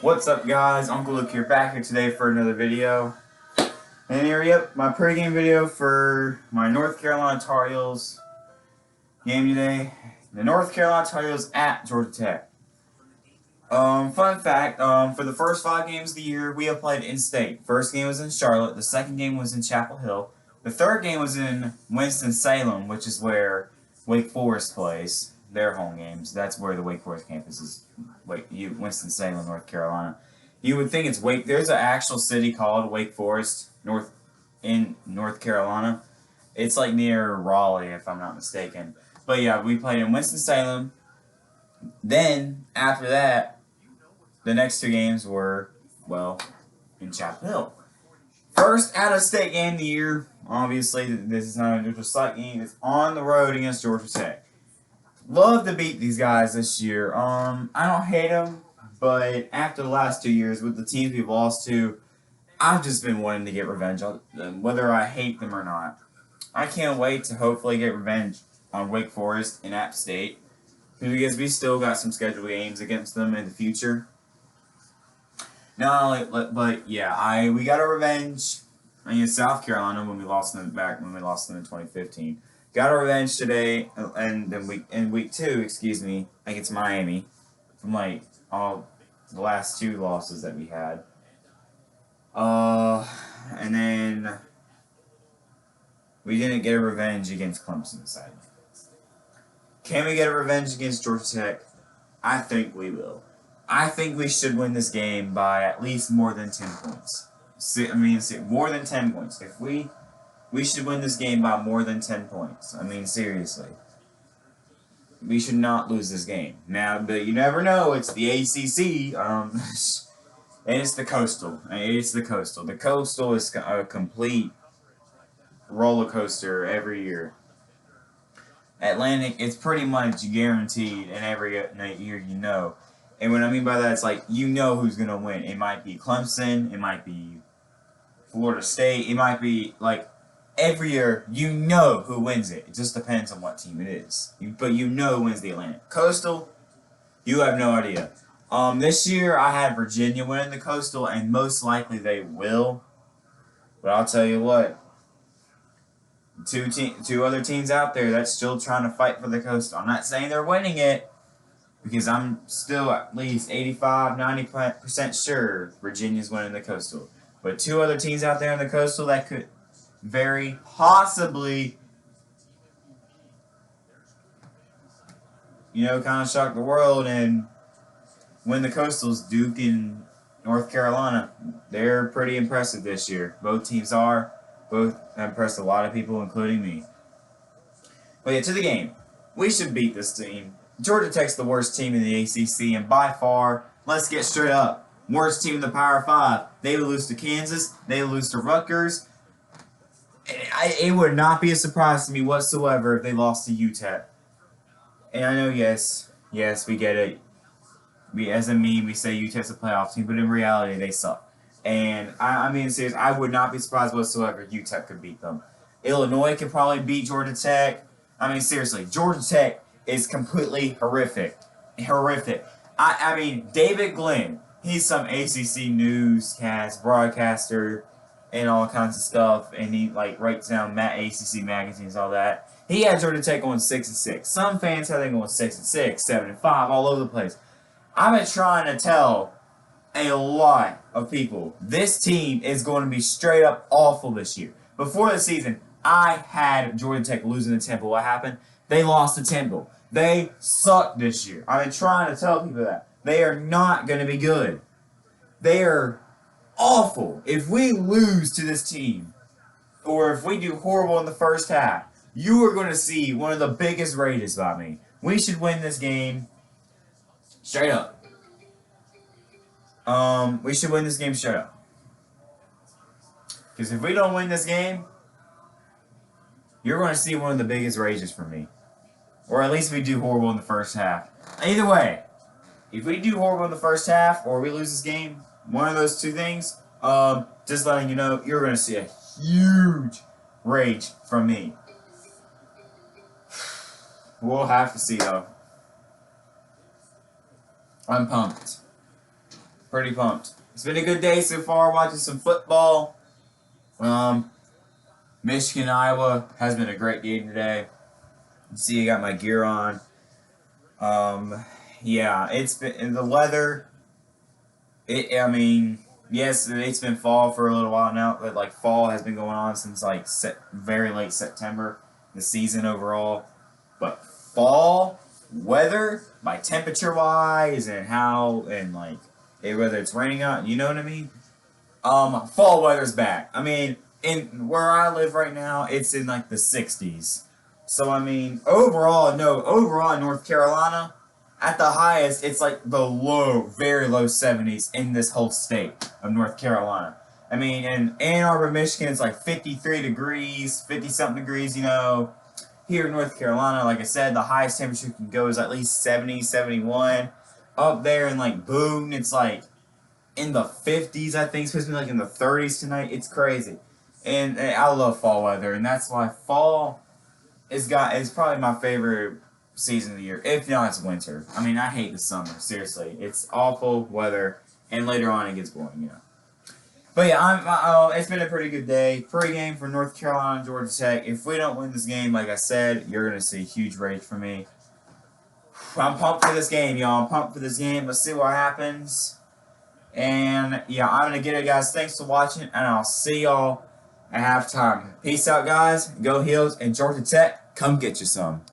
What's up, guys? Uncle Luke here, back here today for another video. And here, yep, my pregame video for my North Carolina Tar Heels game today. The North Carolina Tar Heels at Georgia Tech. Fun fact, for the first 5 games of the year, we have played in-state. First game was in Charlotte, the second game was in Chapel Hill, the third game was in Winston-Salem, which is where Wake Forest plays their home games. That's where the Wake Forest campus is. Winston-Salem, North Carolina. You would think it's Wake. There's an actual city called Wake Forest, in North Carolina. It's like near Raleigh, if I'm not mistaken. But yeah, we played in Winston-Salem. Then after that, the next 2 games were, well, in Chapel Hill. First out-of-state game of the year. Obviously, this is not a neutral site game. It's on the road against Georgia Tech. Love to beat these guys this year. I don't hate them, but after the last 2 years with the teams we've lost to, I've just been wanting to get revenge on them, whether I hate them or not. I can't wait to hopefully get revenge on Wake Forest and App State, because we still got some scheduled games against them in the future. But yeah, we got a revenge against South Carolina when we lost them in 2015. Got a revenge today, and then in week 2, against Miami, from all the last 2 losses that we had. And then we didn't get a revenge against Clemson, sadly. Can we get a revenge against Georgia Tech? I think we will. I think we should win this game by at least more than 10 points. More than 10 points. We should win this game by more than 10 points. Seriously. We should not lose this game. Now, but you never know. It's the ACC. And it's the Coastal. The Coastal is a complete roller coaster every year. Atlantic, it's pretty much guaranteed in every year, you know. And what I mean by that, it's like, you know who's going to win. It might be Clemson. It might be Florida State. It might be, every year, you know who wins it. It just depends on what team it is. But you know who wins the Atlantic. Coastal, you have no idea. This year, I had Virginia winning the Coastal, and most likely they will. But I'll tell you what. Two other teams out there that's still trying to fight for the Coastal. I'm not saying they're winning it, because I'm still at least 85-90% sure Virginia's winning the Coastal. But 2 other teams out there in the Coastal that could very possibly, kind of shock the world and win the Coastals, Duke and North Carolina. They're pretty impressive this year. Both teams are. Both have impressed a lot of people, including me. But yeah, to the game. We should beat this team. Georgia Tech's the worst team in the ACC, and by far, let's get straight up, worst team in the Power 5. They would lose to Kansas. They would lose to Rutgers. It would not be a surprise to me whatsoever if they lost to UTEP. And I know, yes, we get it. As a meme, we say UTEP's a playoff team, but in reality, they suck. And seriously, I would not be surprised whatsoever if UTEP could beat them. Illinois could probably beat Georgia Tech. Seriously, Georgia Tech is completely horrific. David Glenn, he's some ACC newscast, broadcaster, and all kinds of stuff, and he writes down ACC magazines, all that. He had Georgia Tech going 6-6. Some fans have them going 6-6, 7-5, all over the place. I've been trying to tell a lot of people this team is going to be straight up awful this year. Before the season, I had Georgia Tech losing to Temple. What happened? They lost to Temple. They suck this year. I've been trying to tell people that. They are not going to be good. They are awful. If we lose to this team, or if we do horrible in the first half, you are going to see one of the biggest rages by me. We should win this game straight up. We should win this game straight up. Because if we don't win this game, you're going to see one of the biggest rages from me. Or at least we do horrible in the first half. Either way, if we do horrible in the first half, or we lose this game, one of those 2 things, just letting you know, you're going to see a huge rage from me. We'll have to see, though. I'm pumped. Pretty pumped. It's been a good day so far watching some football. Michigan, Iowa has been a great game today. You see, I got my gear on. Yeah, it's been the weather. I mean, yes, it's been fall for a little while now, but like fall has been going on since like very late September, the season overall. But fall weather, by temperature wise, and whether it's raining out, you know what I mean. Fall weather's back. I mean, in where I live right now, it's in like the 60s. So I mean, overall in North Carolina, at the highest, it's like the very low 70s in this whole state of North Carolina. I mean, in Ann Arbor, Michigan, it's like 53 degrees, 50 something degrees, you know. Here in North Carolina, like I said, the highest temperature can go is at least 70, 71. Up there in like Boone, it's like in the 50s, I think. It's supposed to be like in the 30s tonight. It's crazy. And I love fall weather, and that's why fall is probably my favorite season of the year. If not, it's winter. I mean, I hate the summer. Seriously, it's awful weather, and later on it gets boring, you know. But yeah, it's been a pretty good day. Pre-game for North Carolina and Georgia Tech. If we don't win this game, like I said, you're gonna see huge rage from me. I'm pumped for this game, y'all. I'm pumped for this game. Let's see what happens. And yeah, I'm gonna get it, guys. Thanks for watching, and I'll see y'all at halftime. Peace out, guys. Go Heels, and Georgia Tech, come get you some.